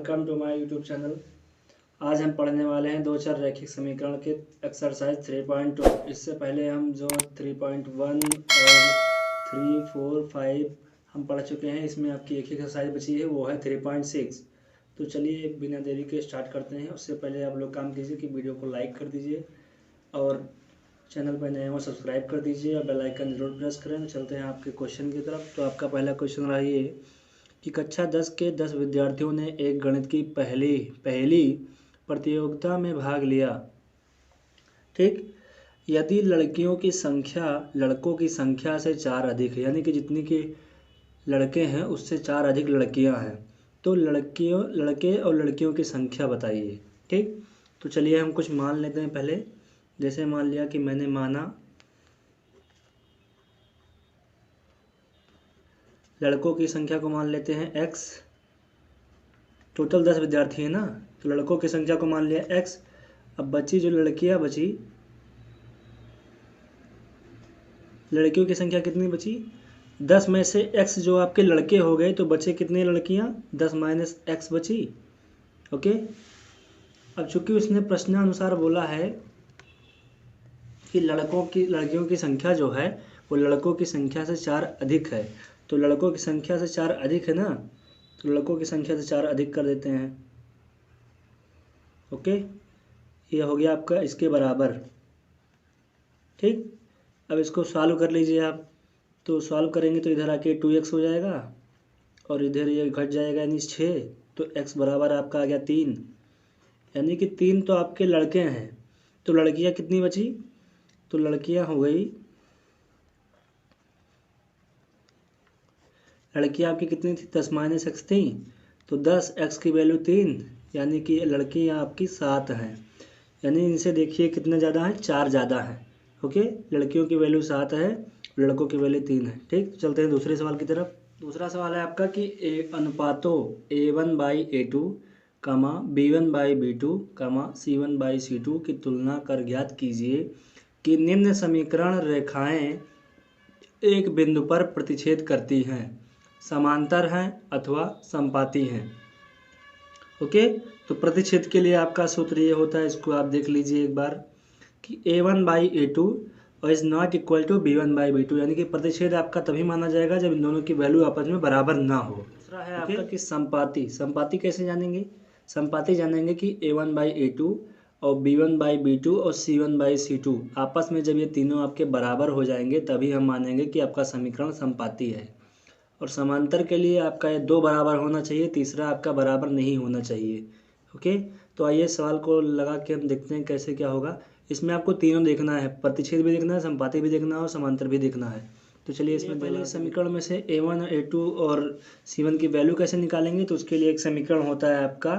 Welcome to my YouTube channel. आज हम पढ़ने वाले हैं दो चर रैखिक समीकरण के एक्सरसाइज 3.2। इससे पहले हम जो 3.1 और 3, 4, 5 हम पढ़ चुके हैं। इसमें आपकी एक ही एक्सरसाइज बची है, वो है 3.6। तो चलिए बिना देरी के स्टार्ट करते हैं। उससे पहले आप लोग काम कीजिए कि वीडियो को लाइक कर दीजिए और चैनल पर नए हो सब्सक्राइब कर दीजिए और बेल आइकन जरूर प्रेस करें। चलते हैं आपके क्वेश्चन की तरफ। तो आपका पहला क्वेश्चन रहा ये कि कक्षा 10 के 10 विद्यार्थियों ने एक गणित की पहली प्रतियोगिता में भाग लिया। ठीक, यदि लड़कियों की संख्या लड़कों की संख्या से 4 अधिक है, यानी कि जितनी के लड़के हैं उससे 4 अधिक लड़कियां हैं, तो लड़के और लड़कियों की संख्या बताइए। ठीक, तो चलिए हम कुछ मान लेते हैं पहले। जैसे मान लिया कि मैंने माना लड़कों की संख्या को मान लेते हैं x। टोटल 10 विद्यार्थी है ना, तो लड़कों की संख्या को मान लिया x। अब बची जो लड़कियां बची, लड़कियों की संख्या कितनी बची? 10 में से x जो आपके लड़के हो गए तो बचे कितने लड़कियां? 10 माइनस x बची। ओके, अब चूंकि उसने प्रश्नानुसार बोला है कि लड़कियों की संख्या जो है वो लड़कों की संख्या से 4 अधिक है, तो लड़कों की संख्या से 4 अधिक है ना, तो लड़कों की संख्या से 4 अधिक कर देते हैं। ओके, ये हो गया आपका इसके बराबर। ठीक, अब इसको सॉल्व कर लीजिए आप। तो सॉल्व करेंगे तो इधर आके 2x हो जाएगा और इधर ये घट जाएगा यानी 6, तो x बराबर आपका आ गया 3। यानी कि 3 तो आपके लड़के हैं, तो लड़कियां कितनी बची? तो लड़कियां हो गई, लड़कियां आपकी कितनी थी? 10 माइनस x थी, तो 10 x की वैल्यू 3, यानी कि लड़कियां आपकी 7 हैं। यानी इनसे देखिए कितने ज़्यादा है? 4 ज़्यादा है। ओके, लड़कियों की वैल्यू 7 है, लड़कों की वैल्यू 3 है। ठीक, चलते हैं दूसरे सवाल की तरफ। दूसरा सवाल है आपका कि अनुपातों A1/A2, B1/B2, C1/C2 की तुलना कर ज्ञात कीजिए कि निम्न समीकरण रेखाएं एक बिंदु पर प्रतिच्छेद करती हैं, समांतर हैं अथवा समपाती हैं। ओके, तो प्रतिच्छेद के लिए आपका सूत्र ये होता है, इसको आप देख लीजिए एक बार कि A1/A2 और is not equal to B1/B2, यानी कि प्रतिच्छेद आपका तभी माना जाएगा जब इन दोनों की वैल्यू आपस में बराबर ना हो। दूसरा है आपका कि संपाती कैसे जानेंगे? संपाती जानेंगे कि A1/A2 और B1/B2 और C1/C2 आपस में जब ये तीनों आपके बराबर हो जाएंगे तभी हम मानेंगे कि आपका समीकरण संपाती है। और समांतर के लिए आपका ये 2 बराबर होना चाहिए, तीसरा आपका बराबर नहीं होना चाहिए। ओके, तो आइए सवाल को लगा के हम देखते हैं कैसे क्या होगा। इसमें आपको तीनों देखना है, प्रतिच्छेद भी देखना है, संपाती भी देखना है और समांतर भी देखना है। तो चलिए इसमें पहले समीकरण में से A1 A2 और C1 की वैल्यू कैसे निकालेंगे। तो उसके लिए एक समीकरण होता है आपका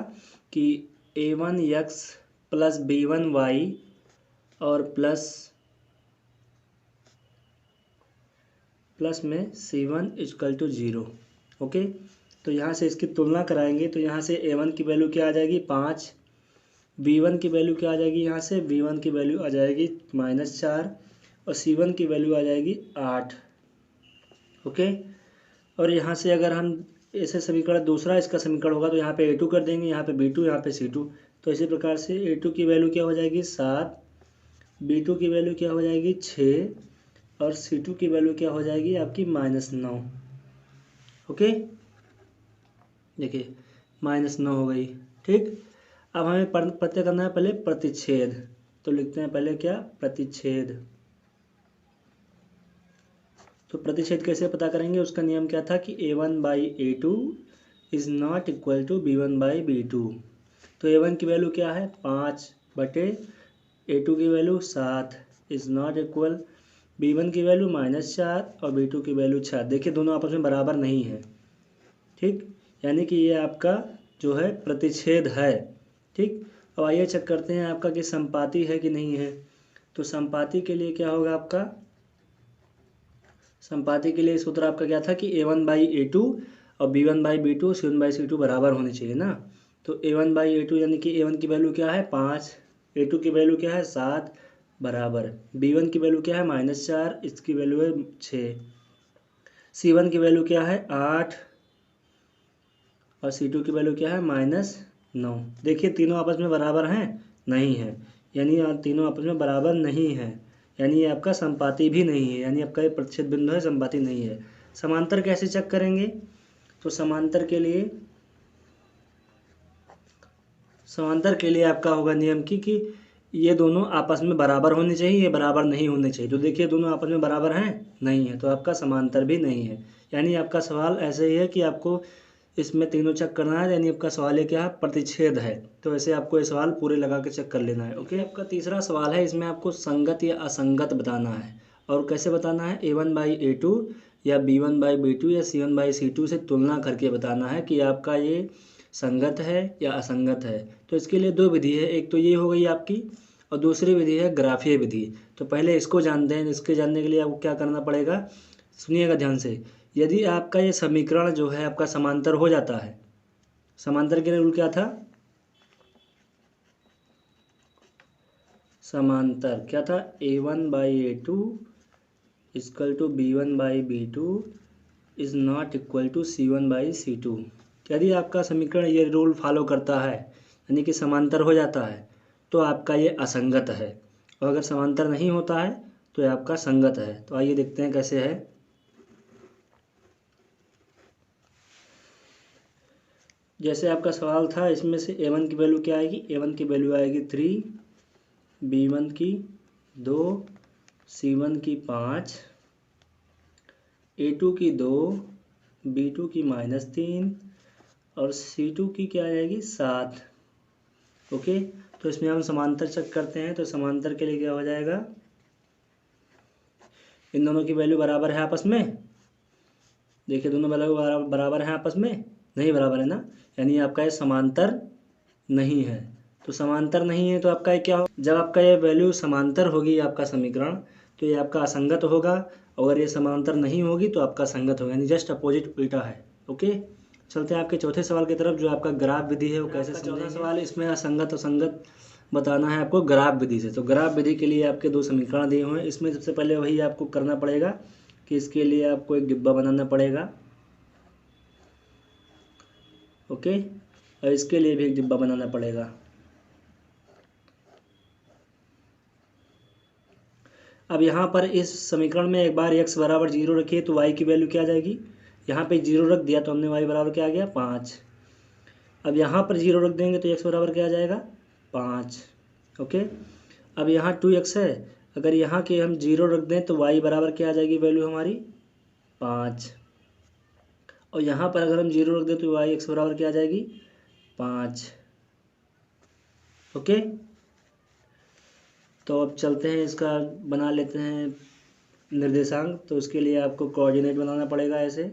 कि A1x + B1y और प्लस में C1 = 0। ओके, तो यहाँ से इसकी तुलना कराएंगे तो यहाँ से A1 की वैल्यू क्या आ जाएगी? 5। B1 की वैल्यू क्या आ जाएगी? यहाँ से B1 की वैल्यू आ जाएगी -4 और C1 की वैल्यू आ जाएगी 8। ओके, और यहाँ से अगर हम ऐसे समीकरण दूसरा इसका समीकरण होगा तो यहाँ पे A2 कर देंगे, यहाँ पे B2, यहाँ पे C2। तो इसी प्रकार से A2 की वैल्यू क्या हो जाएगी? 7, B2 की वैल्यू क्या हो जाएगी? 6 और C2 की वैल्यू क्या हो जाएगी आपकी? -9। ओके, देखिए -9 हो गई। ठीक, अब हमें पता करना है पहले प्रतिच्छेद। तो लिखते हैं पहले क्या? प्रतिच्छेद। तो प्रतिच्छेद कैसे पता करेंगे? उसका नियम क्या था कि A1/A2 is not equal to B1/B2। तो A1 की वैल्यू क्या है? 5/A2 की value 7 is not equal B1 की वैल्यू -4 और B2 की वैल्यू 6। देखिए दोनों आपस में बराबर नहीं है। ठीक, यानी कि ये आपका जो है प्रतिच्छेद है। ठीक, अब आइए चेक करते हैं आपका कि संपाती है कि नहीं है। तो संपाती के लिए क्या होगा आपका? संपाती के लिए सूत्र आपका क्या था कि A1/A2 और B1/B2 C1/C2 बराबर होने चाहिए ना। तो A1/A2 यानी कि A1 की वैल्यू क्या है? 5, A2 की वैल्यू क्या है? 7 बराबर B1 की वैल्यू क्या है? -4, इसकी वैल्यू है 6, C1 की वैल्यू क्या है? 8 और C2 की वैल्यू क्या है -9। देखिए तीनों आपस में बराबर हैं, नहीं है, यानी तीनों आपस में बराबर नहीं है, यानी ये आपका संपाती भी नहीं है, यानी आपका ये प्रतिच्छेद बिंदु है, संपाती नहीं है। समांतर कैसे चेक करेंगे? तो समांतर के लिए आपका होगा नियम कि ये दोनों आपस में बराबर होने चाहिए, ये बराबर नहीं होने चाहिए। तो देखिए दोनों आपस में बराबर हैं, नहीं है, तो आपका समांतर भी नहीं है। यानी आपका सवाल ऐसे ही है कि आपको इसमें तीनों चेक करना है, यानी आपका सवाल ये क्या है, प्रतिच्छेद है। तो ऐसे आपको ये सवाल पूरे लगा के चेक कर लेना है। ओके, आपका तीसरा सवाल है, इसमें आपको संगत या असंगत बताना है। और कैसे बताना है? A1/A2 या B1/B2 या C1/C2 से तुलना करके बताना है कि आपका ये संगत है या असंगत है। तो इसके लिए दो विधि है, एक तो ये हो गई आपकी, और दूसरी विधि है ग्राफीय विधि। तो पहले इसको जानते हैं। इसके जानने के लिए आपको क्या करना पड़ेगा, सुनिएगा ध्यान से। यदि आपका ये समीकरण जो है आपका समांतर हो जाता है, समांतर के लिए रूल क्या था? समांतर क्या था? A1/A2 equal to B1/B2 is not equal to C1/C2। यदि आपका समीकरण ये रूल फॉलो करता है, यानी कि समांतर हो जाता है, तो आपका ये असंगत है। और अगर समांतर नहीं होता है तो ये आपका संगत है। तो आइए देखते हैं कैसे है। जैसे आपका सवाल था, इसमें से A1 की वैल्यू क्या आएगी? A1 की वैल्यू आएगी 3, B1 की 2, C1 की 5, A2 की 2, B2 की -3 और C2 की क्या आएगी? 7। ओके, तो इसमें हम समांतर चेक करते हैं। तो समांतर के लिए क्या हो जाएगा, इन दोनों की वैल्यू बराबर है आपस में। देखिए दोनों वैल्यू बराबर है आपस में, नहीं बराबर है ना, यानी आपका ये समांतर नहीं है। तो समांतर नहीं है तो आपका ये क्या हो, जब आपका ये वैल्यू समांतर होगी आपका समीकरण, तो ये आपका असंगत होगा। अगर ये समांतर नहीं होगी तो आपका संगत होगा, यानी जस्ट अपोजिट, उल्टा है। ओके, चलते हैं आपके चौथे सवाल की तरफ, जो आपका ग्राफ विधि है वो कैसे समझेंगे। चौथा सवाल, इसमें असंगत असंगत बताना है आपको ग्राफ विधि से। तो ग्राफ विधि के लिए आपके दो समीकरण दिए हुए हैं। इसमें सबसे पहले वही आपको करना पड़ेगा कि इसके लिए आपको एक डिब्बा बनाना पड़ेगा। ओके, और इसके लिए भी एक डिब्बा बनाना पड़ेगा। अब यहाँ पर इस समीकरण में एक बार x बराबर 0 रखिए तो y की वैल्यू क्या आ जाएगी? यहाँ पे 0 रख दिया तो हमने y बराबर क्या आ गया? 5। अब यहाँ पर 0 रख देंगे तो x बराबर क्या आ जाएगा? 5। ओके, अब यहाँ 2x है, अगर यहाँ के हम 0 रख दें तो y बराबर क्या आ जाएगी वैल्यू हमारी? 5। और यहाँ पर अगर हम 0 रख दें तो y x बराबर क्या आ जाएगी? 5। ओके, तो अब चलते हैं, इसका बना लेते हैं निर्देशांक। तो उसके लिए आपको कोऑर्डिनेट बनाना पड़ेगा ऐसे,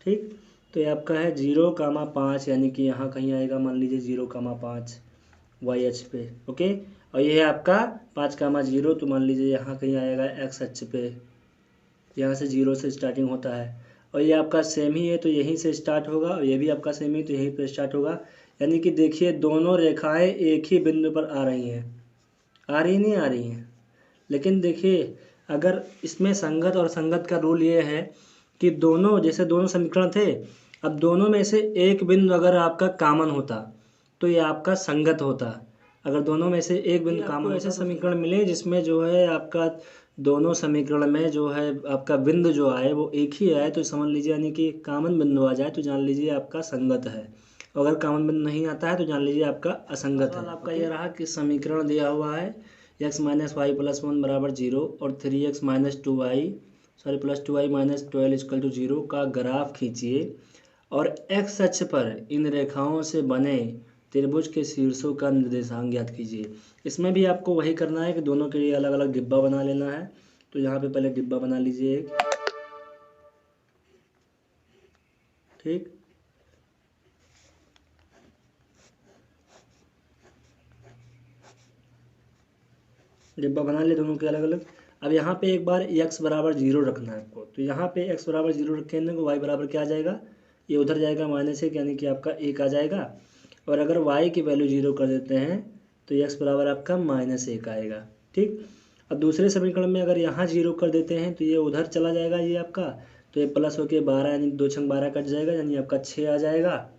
ठीक। तो ये आपका है 0,5, यानी कि यहाँ कहीं आएगा, मान लीजिए 0,5 वाई अक्ष पे। ओके, और ये है आपका 5,0, तो मान लीजिए यहाँ कहीं आएगा एक्स अक्ष पे। यहाँ से 0 से स्टार्टिंग होता है, और ये आपका सेम ही है तो यहीं से स्टार्ट होगा, और ये भी आपका सेम ही तो यहीं पर स्टार्ट होगा। यानी कि देखिए दोनों रेखाएं एक ही बिंदु पर आ रही हैं, आ रही नहीं आ रही हैं। लेकिन देखिए अगर इसमें संगत और संगत का रूल ये है कि दोनों, जैसे दोनों समीकरण थे, अब दोनों में से एक बिंदु अगर आपका कॉमन होता तो ये आपका संगत होता। अगर दोनों में से एक बिंदु कॉमन, ऐसे समीकरण मिले जिसमें जो है आपका दोनों समीकरण में जो है आपका बिंदु जो आए वो एक ही आए, तो समझ लीजिए, यानी कि कॉमन बिंदु आ जाए तो जान लीजिए आपका संगत है। अगर कॉमन बिंदु नहीं आता है तो जान लीजिए आपका असंगत है। आपका ये रहा कि समीकरण दिया हुआ है x - y + 1 बराबर 0 और 3x - 2y + 2y - 12 = 0 का ग्राफ खींचिए और x अक्ष पर इन रेखाओं से बने त्रिभुज के शीर्षों का निर्देशांक ज्ञात कीजिए। इसमें भी आपको वही करना है कि दोनों के लिए अलग अलग डिब्बा बना लेना है। तो यहाँ पे पहले डिब्बा बना लीजिए एक, ठीक। डिब्बा बना लिए दोनों के अलग अलग। अब यहाँ पे एक बार x बराबर 0 रखना है आपको। तो यहाँ पे x बराबर 0 रखेंगे तो y बराबर क्या आ जाएगा? ये उधर जाएगा -1, यानी कि आपका 1 आ जाएगा। और अगर y की वैल्यू 0 कर देते हैं तो x बराबर आपका -1 आएगा, ठीक। अब दूसरे समीकरण में अगर यहाँ 0 कर देते हैं तो ये उधर चला जाएगा, ये आपका, तो ये प्लस होके 12 यानी 2 छंग 12 कट जाएगा, यानी आपका 6 आ जाएगा।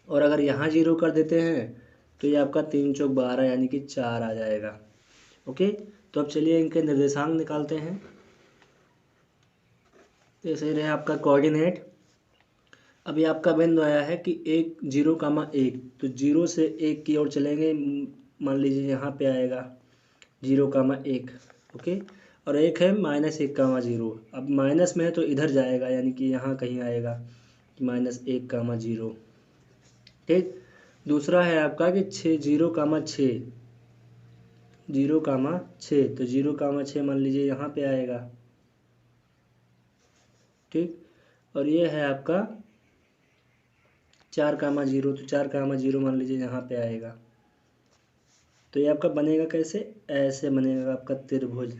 और अगर यहाँ 0 कर देते हैं तो ये आपका 3 चौक 12 यानी कि 4 आ जाएगा। ओके, तो अब चलिए इनके निर्देशांक निकालते हैं। तो सही रहे आपका कोऑर्डिनेट। अभी आपका बिंदु आया है कि 1 0,1, तो 0 से 1 की ओर चलेंगे। मान लीजिए यहाँ पे आएगा 0,1। ओके, और एक है -1,0। अब माइनस में है तो इधर जाएगा, यानी कि यहाँ कहीं आएगा -1,0। ठीक, दूसरा है आपका कि 0,6, 0,6, तो 0,6 मान लीजिए यहाँ पे आएगा। ठीक, और ये है आपका 4,0, तो 4,0 मान लीजिए यहाँ पे आएगा। तो ये आपका बनेगा कैसे, ऐसे बनेगा आपका त्रिभुज।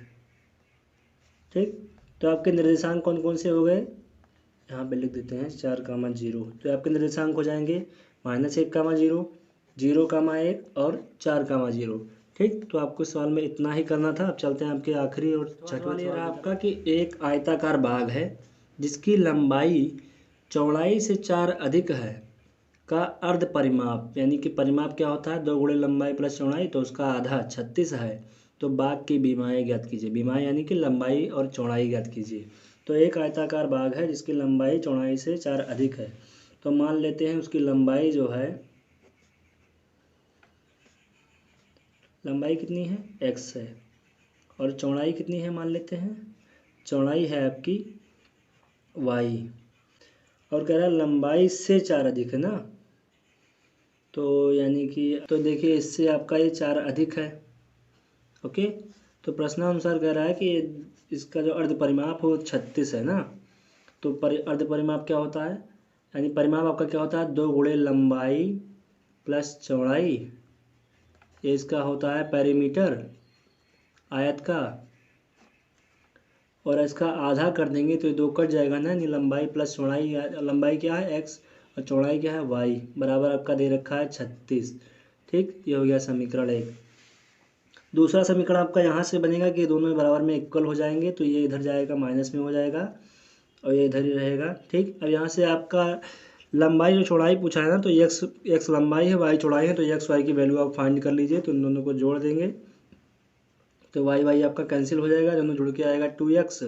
ठीक, तो आपके निर्देशांक कौन कौन से हो गए, यहाँ पे लिख देते हैं 4,0। तो आपके निर्देशांक हो जाएंगे -1,0, 0,1 और 4,0। ठीक, तो आपको सवाल में इतना ही करना था। अब चलते हैं आपके आखिरी और छठवां सवाल। ये रहा आपका कि एक आयताकार बाग है जिसकी लंबाई चौड़ाई से 4 अधिक है का अर्ध परिमाप, यानी कि परिमाप क्या होता है, 2 गुणे लंबाई प्लस चौड़ाई, तो उसका आधा 36 है। तो बाग की बीमाएँ ज्ञात कीजिए। बीमाएँ यानी कि लंबाई और चौड़ाई ज्ञात कीजिए। तो एक आयताकार बाग है जिसकी लंबाई चौड़ाई से 4 अधिक है। तो मान लेते हैं उसकी लंबाई जो है, लंबाई कितनी है, x है, और चौड़ाई कितनी है, मान लेते हैं चौड़ाई है आपकी y, और कह रहा है लंबाई से 4 अधिक है ना, तो यानी कि तो देखिए इससे आपका ये 4 अधिक है। ओके, तो प्रश्नानुसार कह रहा है कि इसका जो अर्ध परिमाप हो 36 है ना, तो अर्ध परिमाप क्या होता है, यानी परिमाप आपका क्या होता है, 2 गुणे लंबाई प्लस चौड़ाई, ये इसका होता है पेरीमीटर आयत का, और इसका आधा कर देंगे तो ये 2 कट जाएगा ना, यानी लंबाई प्लस चौड़ाई, लंबाई क्या है x और चौड़ाई क्या है y, बराबर आपका दे रखा है 36। ठीक, ये हो गया समीकरण 1। दूसरा समीकरण आपका यहाँ से बनेगा कि दोनों बराबर में इक्वल हो जाएंगे, तो ये इधर जाएगा माइनस में हो जाएगा और ये इधर ही रहेगा। ठीक, अब यहाँ से आपका लंबाई जो चौड़ाई पूछा है ना, तो x लंबाई है, y चौड़ाई है, तो x y की वैल्यू आप फाइंड कर लीजिए। तो इन दोनों को जोड़ देंगे तो y आपका कैंसिल हो जाएगा, दोनों जुड़ के आएगा 2x,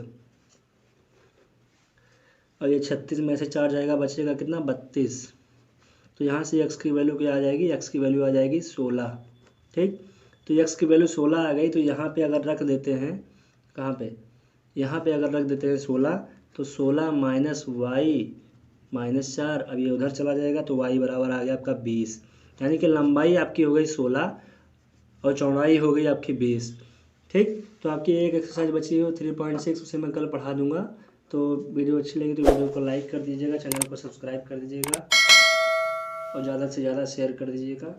और ये 36 में से 4 जाएगा, बचेगा कितना 32। तो यहाँ से x की वैल्यू क्या आ जाएगी, x की वैल्यू आ जाएगी 16। ठीक, तो x की वैल्यू 16 आ गई। तो यहाँ पे अगर रख देते हैं, कहाँ पे, यहाँ पे अगर रख देते हैं 16, तो 16 माइनस y -4, अब ये उधर चला जाएगा तो y बराबर आ गया आपका 20, यानी कि लंबाई आपकी हो गई 16 और चौड़ाई हो गई आपकी 20। ठीक, तो आपकी एक एक्सरसाइज बची हो 3.6, उसे मैं कल पढ़ा दूंगा। तो वीडियो अच्छी लगी तो वीडियो को लाइक कर दीजिएगा, चैनल को सब्सक्राइब कर दीजिएगा और ज़्यादा से ज़्यादा शेयर कर दीजिएगा।